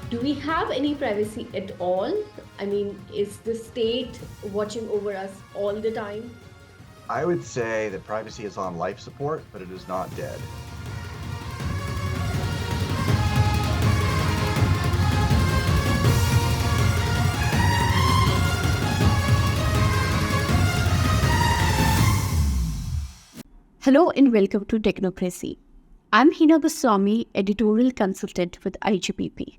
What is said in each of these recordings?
Do we have any privacy at all? I mean, is the state watching over us all the time? I would say that privacy is on life support, but it is not dead. Hello and welcome to Technocracy. I'm Heena Goswami, editorial consultant with IGPP,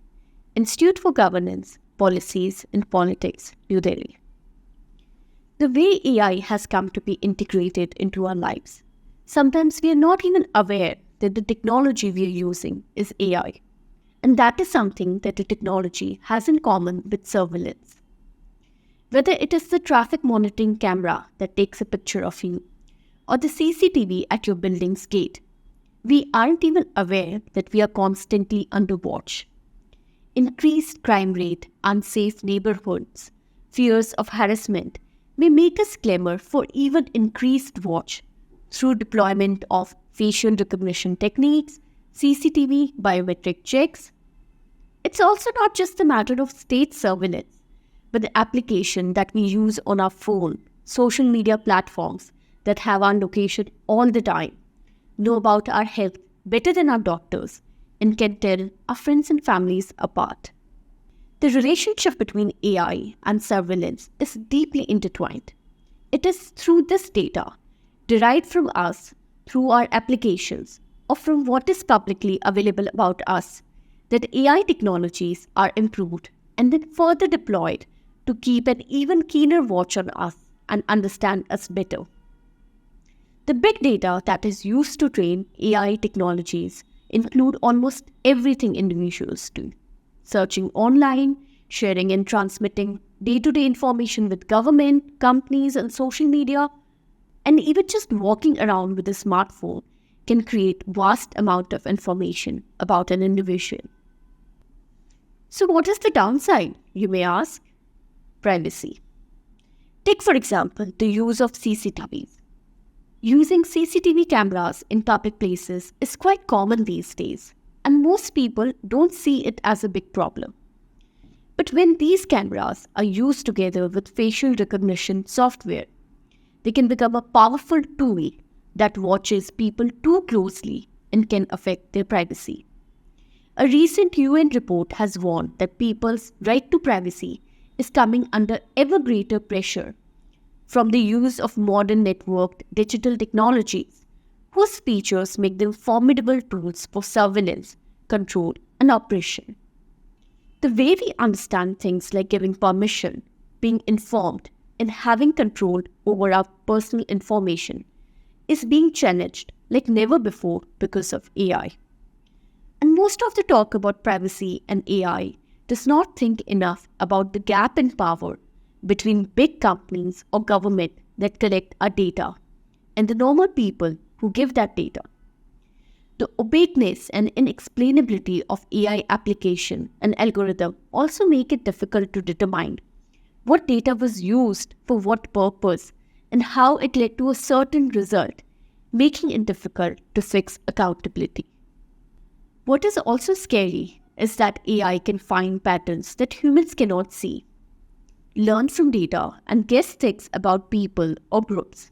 Institute for Governance, Policies and Politics, New Delhi. The way AI has come to be integrated into our lives, sometimes we are not even aware that the technology we are using is AI. And that is something that the technology has in common with surveillance. Whether it is the traffic monitoring camera that takes a picture of you, or the CCTV at your building's gate, we aren't even aware that we are constantly under watch. Increased crime rate, unsafe neighborhoods, fears of harassment may make us clamor for even increased watch through deployment of facial recognition techniques, CCTV, biometric checks. It's also not just a matter of state surveillance, but the application that we use on our phone, social media platforms, that have our location all the time, know about our health better than our doctors, and can tell our friends and families apart. The relationship between AI and surveillance is deeply intertwined. It is through this data, derived from us through our applications, or from what is publicly available about us, that AI technologies are improved and then further deployed to keep an even keener watch on us and understand us better. The big data that is used to train AI technologies include almost everything individuals do. Searching online, sharing and transmitting day-to-day information with government, companies and social media, and even just walking around with a smartphone can create vast amount of information about an individual. So what is the downside, you may ask? Privacy. Take for example the use of CCTVs. Using CCTV cameras in public places is quite common these days, and most people don't see it as a big problem. But when these cameras are used together with facial recognition software, they can become a powerful tool that watches people too closely and can affect their privacy. A recent UN report has warned that people's right to privacy is coming under ever greater pressure from the use of modern networked digital technologies, whose features make them formidable tools for surveillance, control, and oppression. The way we understand things like giving permission, being informed, and having control over our personal information is being challenged like never before because of AI. And most of the talk about privacy and AI does not think enough about the gap in power between big companies or government that collect our data and the normal people who give that data. The opaqueness and inexplainability of AI application and algorithm also make it difficult to determine what data was used for what purpose and how it led to a certain result, making it difficult to fix accountability. What is also scary is that AI can find patterns that humans cannot see, learn from data, and guess things about people or groups.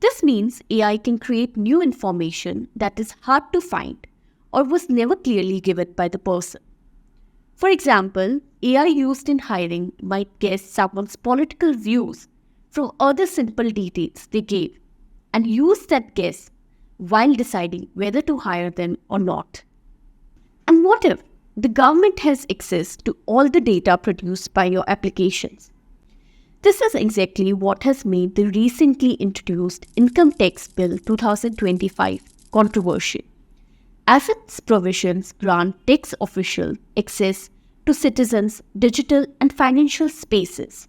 This means AI can create new information that is hard to find or was never clearly given by the person. For example, AI used in hiring might guess someone's political views from other simple details they gave and use that guess while deciding whether to hire them or not. And what if the government has access to all the data produced by your applications? This is exactly what has made the recently introduced Income Tax Bill 2025 controversial, as its provisions grant tax officials access to citizens' digital and financial spaces.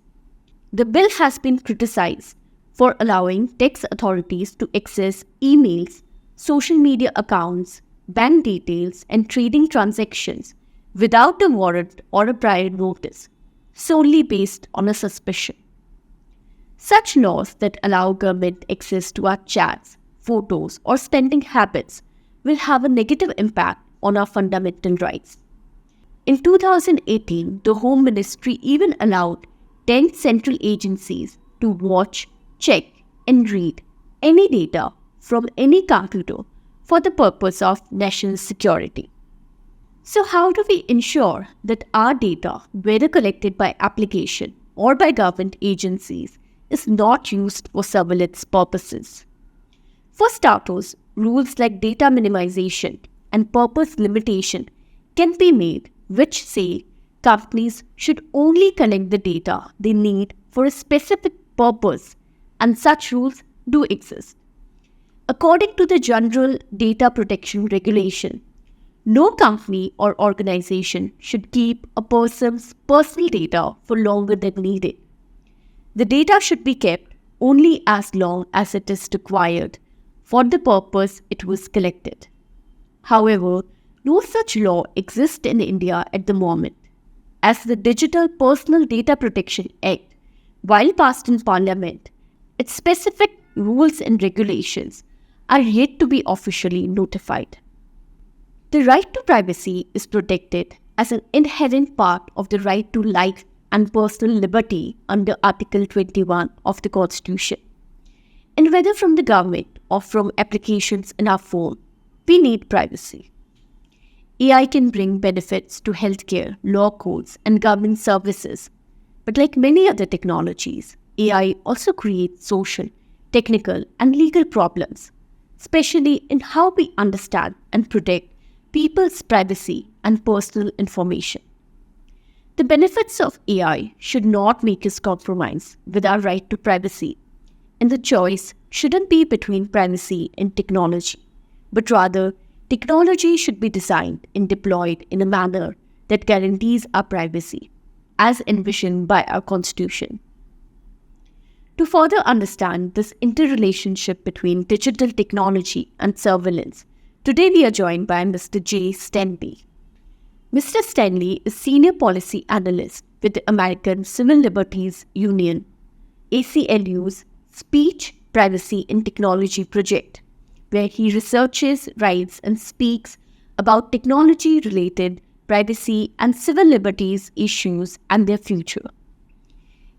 The bill has been criticized for allowing tax authorities to access emails, social media accounts, bank details, and trading transactions without a warrant or a prior notice, solely based on a suspicion. Such laws that allow government access to our chats, photos, or spending habits will have a negative impact on our fundamental rights. In 2018, the Home Ministry even allowed 10 central agencies to watch, check, and read any data from any computer for the purpose of national security. So, how do we ensure that our data, whether collected by application or by government agencies, is not used for surveillance purposes? For starters, rules like data minimization and purpose limitation can be made, which say companies should only collect the data they need for a specific purpose, and such rules do exist. According to the General Data Protection Regulation, no company or organization should keep a person's personal data for longer than needed. The data should be kept only as long as it is required for the purpose it was collected. However, no such law exists in India at the moment, as the Digital Personal Data Protection Act, while passed in Parliament, its specific rules and regulations are yet to be officially notified. The right to privacy is protected as an inherent part of the right to life and personal liberty under Article 21 of the Constitution. And whether from the government or from applications in our phone, we need privacy. AI can bring benefits to healthcare, law courts, and government services. But like many other technologies, AI also creates social, technical, and legal problems, especially in how we understand and protect people's privacy and personal information. The benefits of AI should not make us compromise with our right to privacy, and the choice shouldn't be between privacy and technology, but rather, technology should be designed and deployed in a manner that guarantees our privacy, as envisioned by our Constitution. To further understand this interrelationship between digital technology and surveillance, today we are joined by Mr. Jay Stanley. Mr. Stanley is Senior Policy Analyst with the American Civil Liberties Union, ACLU's Speech, Privacy and Technology Project, where he researches, writes, and speaks about technology-related privacy and civil liberties issues and their future.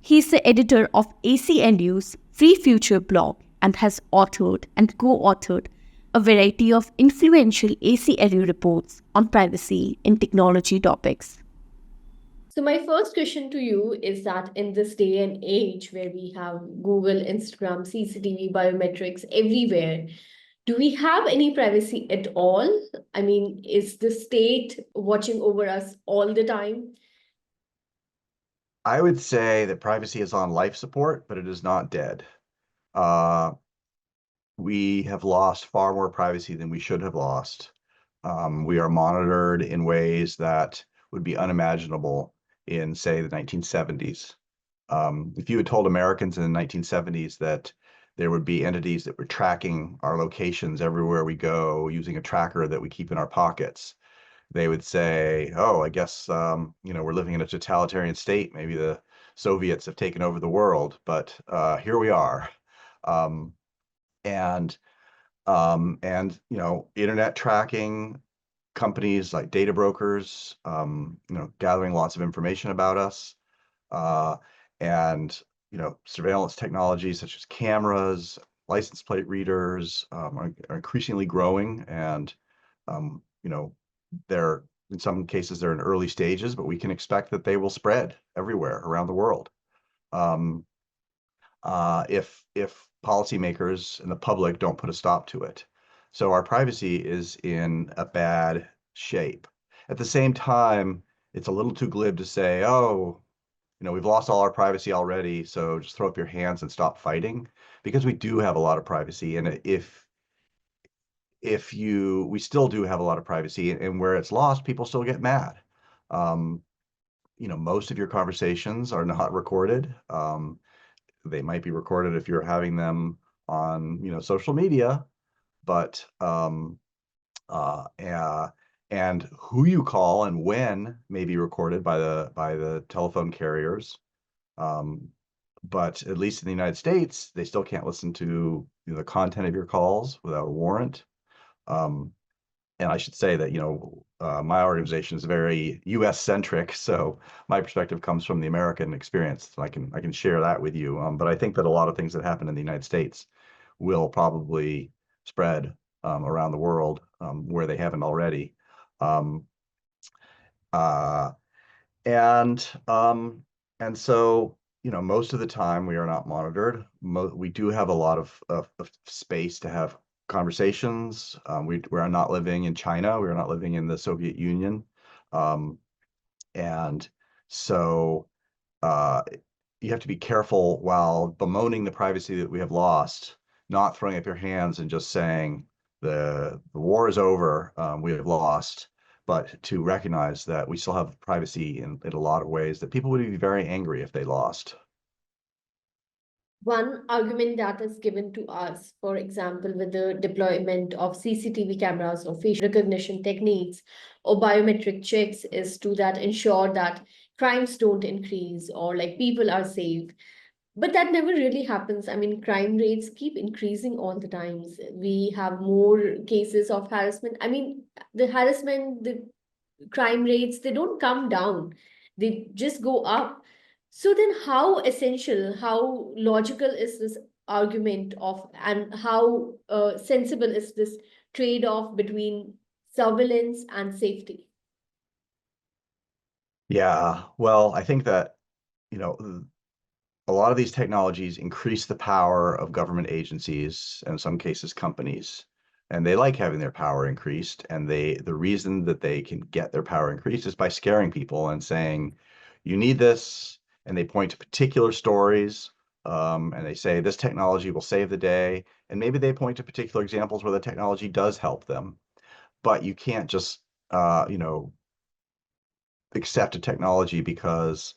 He is the editor of ACLU's Free Future blog and has authored and co-authored a variety of influential ACLU reports on privacy and technology topics. So my first question to you is that in this day and age where we have Google, Instagram, CCTV, biometrics everywhere, do we have any privacy at all? I mean, is the state watching over us all the time? I would say that privacy is on life support, but it is not dead. We have lost far more privacy than we should have lost. We are monitored in ways that would be unimaginable in, say, the 1970s. If you had told Americans in the 1970s that there would be entities that were tracking our locations everywhere we go using a tracker that we keep in our pockets, they would say, oh, I guess, we're living in a totalitarian state. Maybe the Soviets have taken over the world, but here we are. And internet tracking, companies like data brokers, gathering lots of information about us, and surveillance technologies such as cameras, license plate readers are increasingly growing, and they're in some cases they're in early stages, but we can expect that they will spread everywhere around the world. If policymakers and the public don't put a stop to it. So our privacy is in a bad shape. At the same time, it's a little too glib to say, oh, we've lost all our privacy already, so just throw up your hands and stop fighting, because we do have a lot of privacy. And we still do have a lot of privacy, and where it's lost, people still get mad. Most of your conversations are not recorded. They might be recorded if you're having them on, social media, but and who you call and when may be recorded by the telephone carriers. But at least in the United States, they still can't listen to the content of your calls without a warrant. And I should say that, my organization is very US centric, so my perspective comes from the American experience. I can share that with you. But I think that a lot of things that happen in the United States will probably spread around the world where they haven't already. Um, uh, and um, and so, most of the time we are not monitored. We do have a lot of space to have conversations. We are not living in China. We are not living in the Soviet Union. Um, and so uh, you have to be careful while bemoaning the privacy that we have lost, not throwing up your hands and just saying the war is over, we have lost, but to recognize that we still have privacy in a lot of ways that people would be very angry if they lost. One argument that is given to us, for example, with the deployment of CCTV cameras or facial recognition techniques or biometric checks, is to that ensure that crimes don't increase or like people are safe. But that never really happens. I mean, crime rates keep increasing all the times. We have more cases of harassment. I mean, the harassment, the crime rates, they don't come down, they just go up. So then how essential, how logical is this argument of, and how sensible is this trade-off between surveillance and safety? Yeah, well, I think that, you know, a lot of these technologies increase the power of government agencies and in some cases companies. And they like having their power increased. And the reason that they can get their power increased is by scaring people and saying, you need this. And they point to particular stories. And they say this technology will save the day. And maybe they point to particular examples where the technology does help them. But you can't just, accept a technology because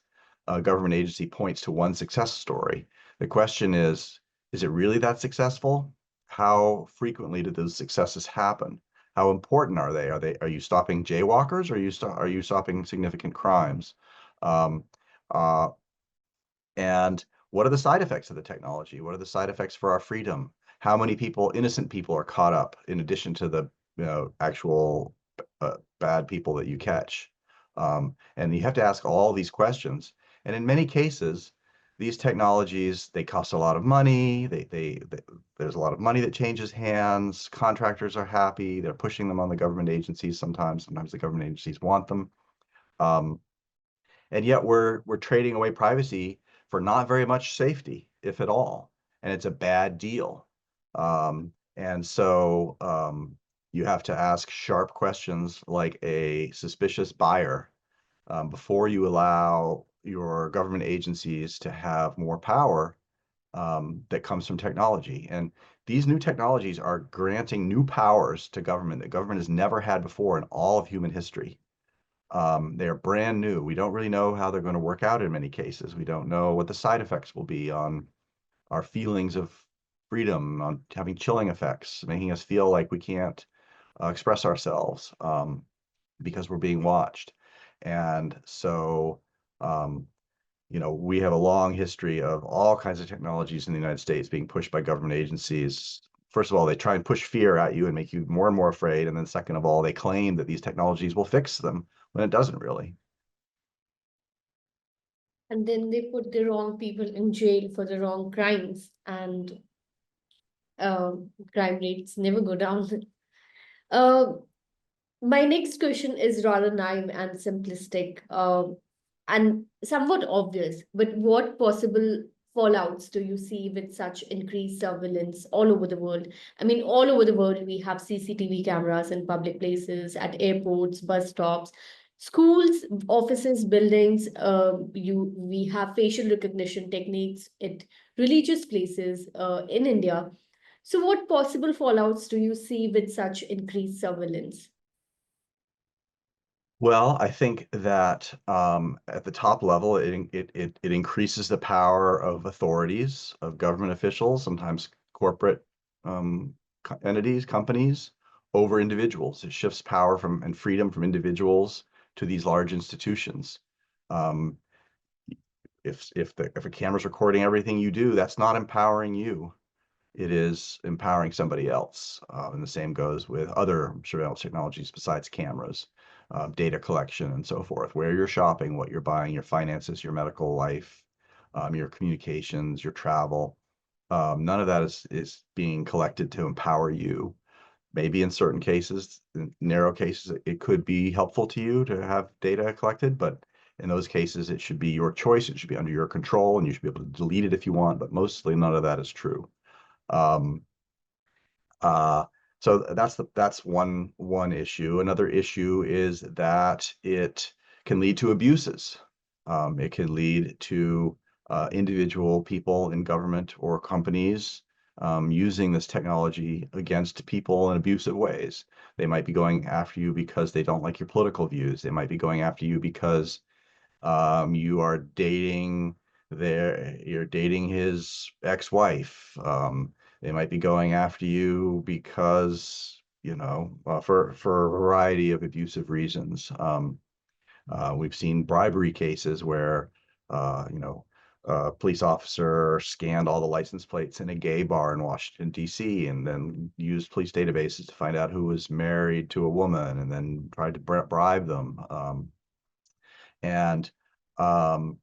a government agency points to one success story. The question is it really that successful? How frequently do those successes happen? How important are they? Are you stopping jaywalkers, or are you stopping significant crimes? Um, uh, and what are the side effects of the technology? What are the side effects for our freedom? How many people, innocent people, are caught up in addition to the actual bad people that you catch? And you have to ask all these questions. And in many cases, these technologies, they cost a lot of money. There's a lot of money that changes hands. Contractors are happy. They're pushing them on the government agencies sometimes. Sometimes the government agencies want them. Um, and yet we're trading away privacy for not very much safety, if at all. And it's a bad deal. And so you have to ask sharp questions like a suspicious buyer before you allow your government agencies to have more power that comes from technology. And these new technologies are granting new powers to government that government has never had before in all of human history. They're brand new. We don't really know how they're going to work out in many cases. We don't know what the side effects will be on our feelings of freedom, on having chilling effects, making us feel like we can't express ourselves because we're being watched. And so, we have a long history of all kinds of technologies in the United States being pushed by government agencies. First of all, they try and push fear at you and make you more and more afraid. And then second of all, they claim that these technologies will fix them when it doesn't really. And then they put the wrong people in jail for the wrong crimes, and uh, crime rates never go down. uh, my next question is rather naive and simplistic, and somewhat obvious, but what possible fallouts do you see with such increased surveillance all over the world? I mean, all over the world, we have CCTV cameras in public places, at airports, bus stops, schools, offices, buildings. We have facial recognition techniques at religious places in India. So, what possible fallouts do you see with such increased surveillance? Well, I think that at the top level, it increases the power of authorities, of government officials, sometimes corporate entities, companies, over individuals. It shifts power and freedom from individuals to these large institutions. Um, if a camera's recording everything you do, that's not empowering you. it is empowering somebody else. And the same goes with other surveillance technologies besides cameras, data collection and so forth, where you're shopping, what you're buying, your finances, your medical life, your communications, your travel. None of that is being collected to empower you. Maybe in certain cases, in narrow cases, it could be helpful to you to have data collected, but in those cases, it should be your choice. It should be under your control, and you should be able to delete it if you want, but mostly none of that is true. Um, uh, so that's one issue. Another issue is that it can lead to abuses. It can lead to individual people in government or companies using this technology against people in abusive ways. They might be going after you because they don't like your political views. They might be going after you because you are you're dating his ex-wife. They might be going after you because, for a variety of abusive reasons. We've seen bribery cases where, a police officer scanned all the license plates in a gay bar in Washington, D.C., and then used police databases to find out who was married to a woman and then tried to bribe them. And um,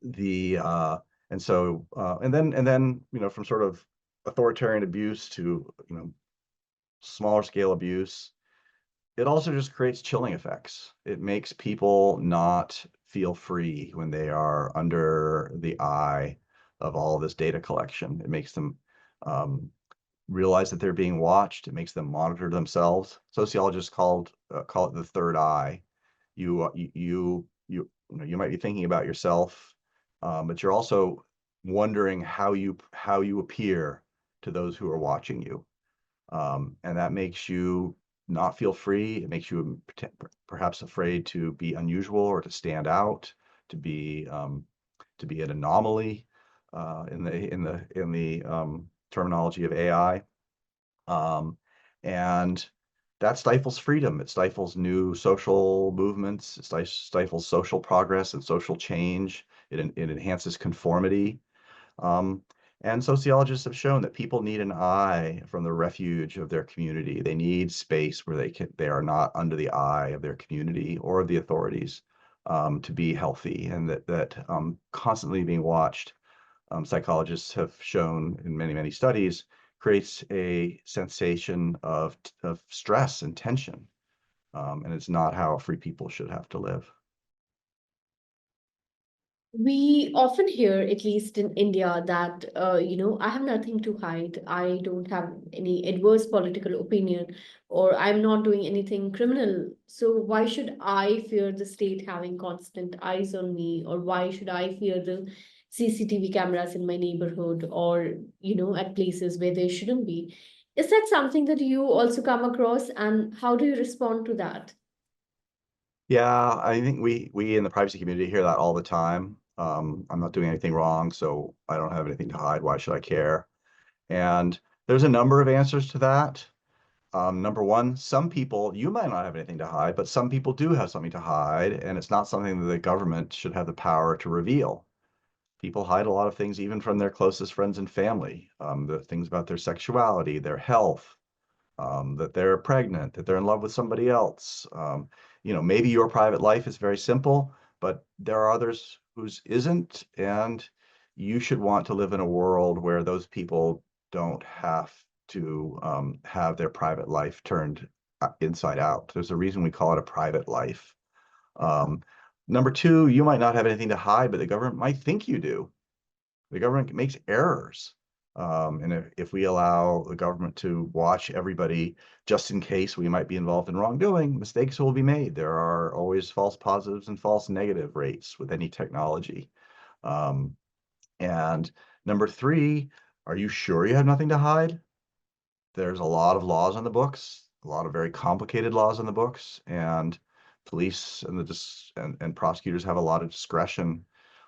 the and so and then from sort of authoritarian abuse to smaller scale abuse, it also just creates chilling effects. It makes people not feel free when they are under the eye of all this data collection. It makes them realize that they're being watched. It makes them monitor themselves. Sociologists call it the third eye. You might be thinking about yourself, but you're also wondering how you appear to those who are watching you, and that makes you not feel free. It makes you perhaps afraid to be unusual or to stand out, to be an anomaly, in the terminology of AI, and that stifles freedom. It stifles new social movements. It stifles social progress and social change. It enhances conformity. Um, and sociologists have shown that people need an eye from the refuge of their community. They need space where they are not under the eye of their community or of the authorities, to be healthy, and that constantly being watched, psychologists have shown in many, many studies, creates a sensation of stress and tension. And it's not how free people should have to live. We often hear, at least in India, that, I have nothing to hide. I don't have any adverse political opinion, or I'm not doing anything criminal. So why should I fear the state having constant eyes on me? Or why should I fear the CCTV cameras in my neighborhood, or, at places where they shouldn't be? Is that something that you also come across, and how do you respond to that? Yeah, I think we in the privacy community hear that all the time. I'm not doing anything wrong, so I don't have anything to hide. Why should I care? And there's a number of answers to that. Number one, some people, you might not have anything to hide, but some people do have something to hide, and it's not something that the government should have the power to reveal. People hide a lot of things, even from their closest friends and family. The things about their sexuality, their health, that they're pregnant, that they're in love with somebody else. Maybe your private life is very simple, but there are others whose isn't, and you should want to live in a world where those people don't have to have their private life turned inside out. There's a reason we call it a private life. Um, Number two, you might not have anything to hide, but the government might think you do. The government makes errors. And if we allow the government to watch everybody just in case we might be involved in wrongdoing, mistakes will be made. There are always false positives and false negative rates with any technology. Um, and number three, are you sure you have nothing to hide? There's a lot of laws on the books, a lot of very complicated laws on the books, and police and prosecutors have a lot of discretion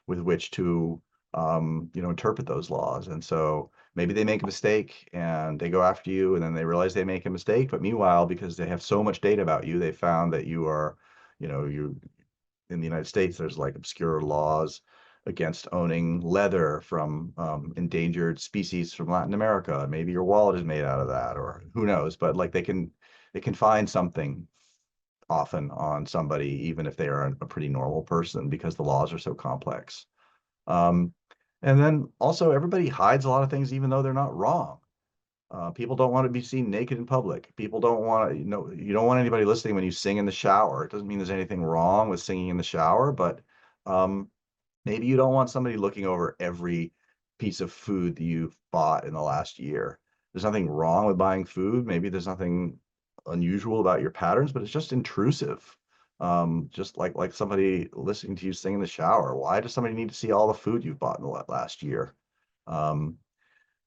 with which to interpret those laws. And so maybe they make a mistake and they go after you, and then they realize they make a mistake. But meanwhile, because they have so much data about you, they found that you are, you in the United States, there's like obscure laws against owning leather from endangered species from Latin America. Maybe your wallet is made out of that, or who knows, but like they can find something often on somebody, even if they are a pretty normal person, because the laws are so complex. And then also everybody hides a lot of things, even though they're not wrong. People don't want to be seen naked in public. People don't want to, you don't want anybody listening when you sing in the shower. It doesn't mean there's anything wrong with singing in the shower, but maybe you don't want somebody looking over every piece of food that you've bought in the last year. There's nothing wrong with buying food. Maybe there's nothing unusual about your patterns, but it's just intrusive. Just like somebody listening to you sing in the shower. Why does somebody need to see all the food you've bought in the last year?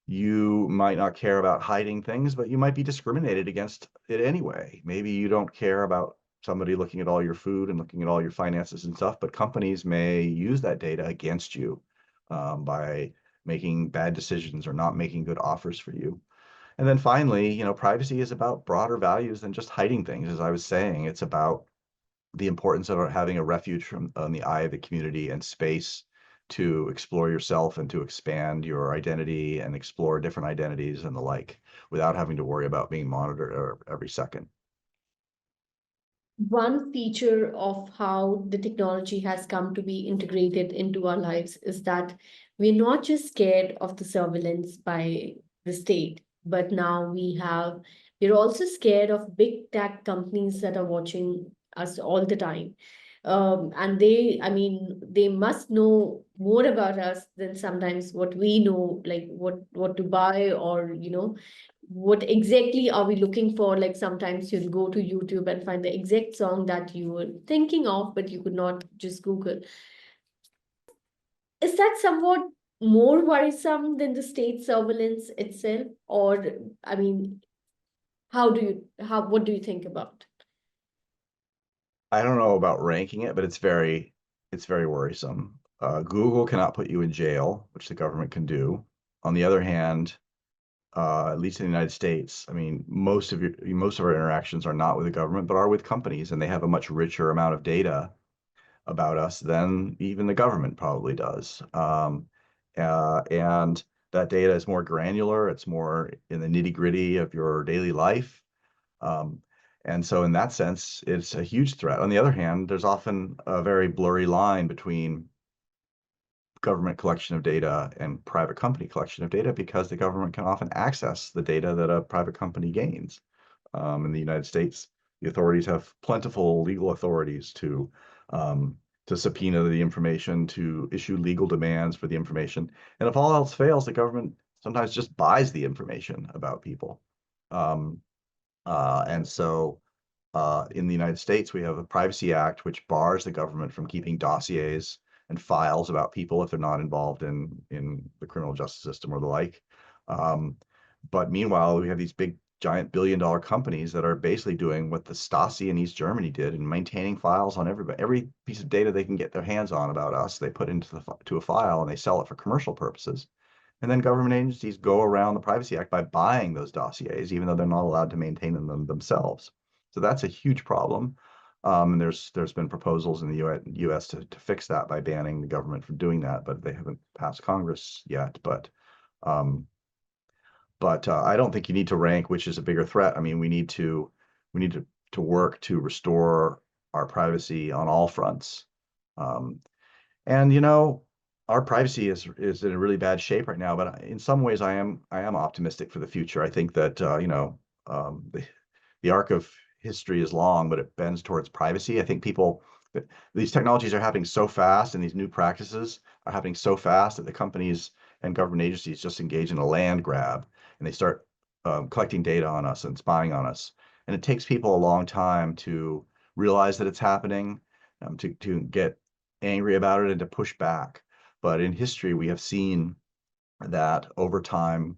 You might not care about hiding things, but you might be discriminated against it anyway. Maybe you don't care about somebody looking at all your food and looking at all your finances and stuff, but companies may use that data against you by making bad decisions or not making good offers for you. And then finally, privacy is about broader values than just hiding things. As I was saying, it's about the importance of having a refuge from the eye of the community and space to explore yourself and to expand your identity and explore different identities and the like, without having to worry about being monitored every second. One feature of how the technology has come to be integrated into our lives is that we're not just scared of the surveillance by the state, but now we're also scared of big tech companies that are watching us all the time. And they must know more about us than sometimes what we know, like what to buy, or what exactly are we looking for. Like sometimes you'll go to YouTube and find the exact song that you were thinking of, but you could not just Google. Is that somewhat more worrisome than the state surveillance itself? Or, I mean, what do you think about it? I don't know about ranking it, but it's very worrisome. Google cannot put you in jail, which the government can do. On the other hand, at least in the United States, I mean, most of our interactions are not with the government, but are with companies, and they have a much richer amount of data about us than even the government probably does. And that data is more granular. It's more in the nitty-gritty of your daily life. And so in that sense, it's a huge threat. On the other hand, there's often a very blurry line between government collection of data and private company collection of data, because the government can often access the data that a private company gains. In the United States, the authorities have plentiful legal authorities to subpoena the information, to issue legal demands for the information. And if all else fails, the government sometimes just buys the information about people. And so in the United States, we have a Privacy Act, which bars the government from keeping dossiers and files about people if they're not involved in the criminal justice system or the like. But meanwhile, we have these big, giant billion-dollar companies that are basically doing what the Stasi in East Germany did, and maintaining files on everybody. Every piece of data they can get their hands on about us, they put into a file, and they sell it for commercial purposes. And then government agencies go around the Privacy Act by buying those dossiers, even though they're not allowed to maintain them themselves. So that's a huge problem. And there's been proposals in the U.S. to fix that by banning the government from doing that, but they haven't passed Congress yet. But I don't think you need to rank which is a bigger threat. I mean, we need to work to restore our privacy on all fronts. And our privacy is in a really bad shape right now, but in some ways I am optimistic for the future. I think that the arc of history is long, but it bends towards privacy. I think these technologies are happening so fast, and these new practices are happening so fast, that the companies and government agencies just engage in a land grab, and they start collecting data on us and spying on us. And it takes people a long time to realize that it's happening, to get angry about it and to push back. But in history, we have seen that over time,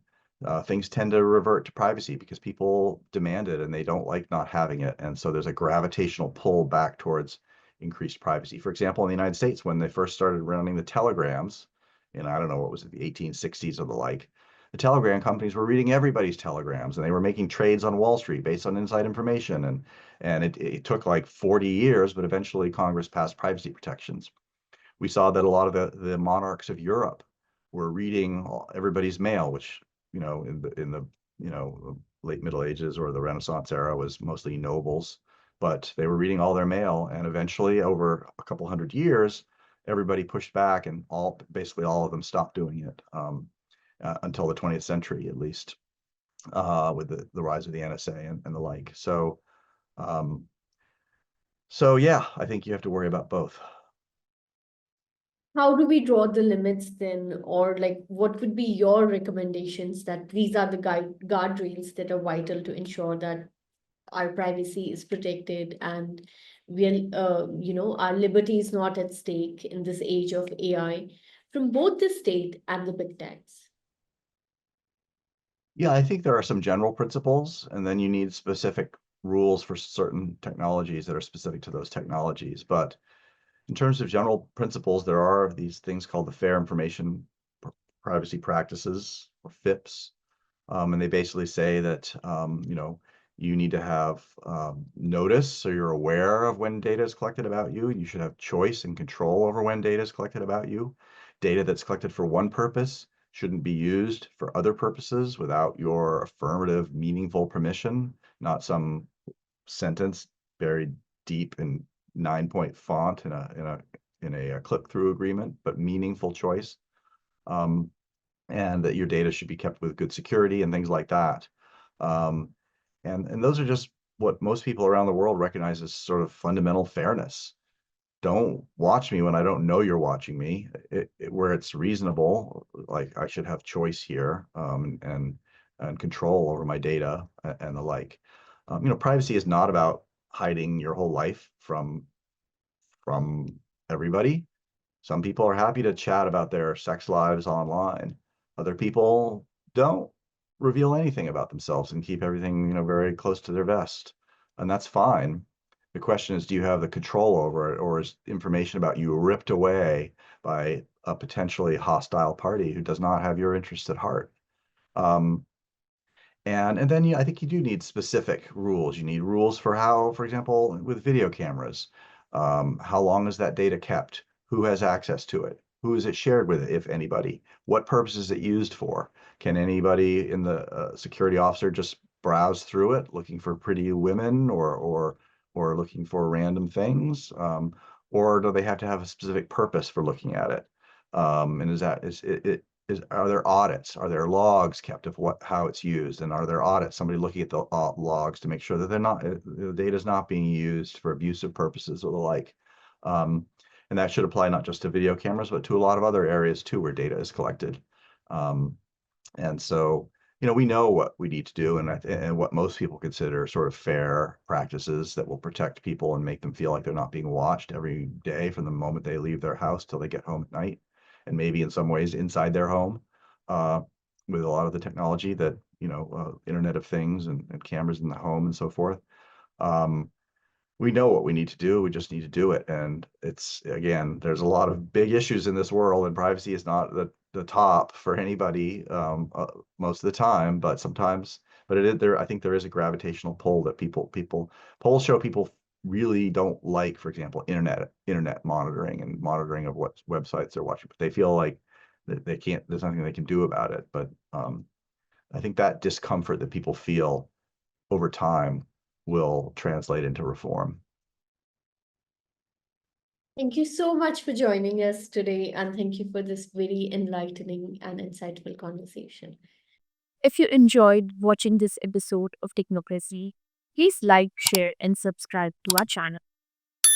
things tend to revert to privacy because people demand it and they don't like not having it. And so there's a gravitational pull back towards increased privacy. For example, in the United States, when they first started running the telegrams in, I don't know, what was it, the 1860s or the like, the telegram companies were reading everybody's telegrams, and they were making trades on Wall Street based on inside information. And it took like 40 years, but eventually Congress passed privacy protections. We saw that a lot of the monarchs of Europe were reading everybody's mail, which, in the late Middle Ages or the Renaissance era was mostly nobles, but they were reading all their mail, and eventually over a couple hundred years, everybody pushed back, and basically all of them stopped doing it, until the 20th century, at least, with the rise of the NSA and the like. So yeah, I think you have to worry about both. How do we draw the limits then, or like what would be your recommendations that these are the guardrails that are vital to ensure that our privacy is protected and our liberty is not at stake in this age of AI from both the state and the big techs? Yeah, I think there are some general principles, and then you need specific rules for certain technologies that are specific to those technologies. But in terms of general principles, there are these things called the Fair Information Privacy Practices, or FIPS. And they basically say that, you need to have notice, so you're aware of when data is collected about you, and you should have choice and control over when data is collected about you. Data that's collected for one purpose shouldn't be used for other purposes without your affirmative, meaningful permission, not some sentence buried deep in 9-point font in a click-through agreement, but meaningful choice. And that your data should be kept with good security and things like that. And those are just what most people around the world recognize as sort of fundamental fairness. Don't watch me when I don't know you're watching me. Where it's reasonable, like I should have choice here, and control over my data and the like. Privacy is not about hiding your whole life from everybody. Some people are happy to chat about their sex lives online. Other people don't reveal anything about themselves and keep everything, very close to their vest. And that's fine. The question is, do you have the control over it, or is information about you ripped away by a potentially hostile party who does not have your interests at heart? And then I think you do need specific rules. You need rules for how, for example, with video cameras, how long is that data kept? Who has access to it? Who is it shared with, if anybody? What purpose is it used for? Can anybody in the security officer just browse through it looking for pretty women or looking for random things? Or do they have to have a specific purpose for looking at it? And are there audits? Are there logs kept of how it's used? And are there audits? Somebody looking at the logs to make sure that the data is not being used for abusive purposes or the like. And that should apply not just to video cameras, but to a lot of other areas too, where data is collected. And so, we know what we need to do, and what most people consider sort of fair practices that will protect people and make them feel like they're not being watched every day from the moment they leave their house till they get home at night, and maybe in some ways inside their home, with a lot of the technology that, Internet of Things and cameras in the home and so forth. We know what we need to do. We just need to do it. And again, there's a lot of big issues in this world, and privacy is not the top for anybody most of the time, but sometimes. But I think there is a gravitational pull that polls show people really don't like, for example, internet monitoring and monitoring of what websites they're watching, but they feel like that there's nothing they can do about it. But I think that discomfort that people feel over time will translate into reform. Thank you so much for joining us today, and thank you for this very enlightening and insightful conversation. If you enjoyed watching this episode of Technocracy, please like, share, and subscribe to our channel.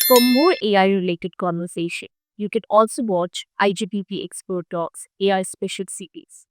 For more AI related conversation, you can also watch IGPP Expert Talks AI Special Series.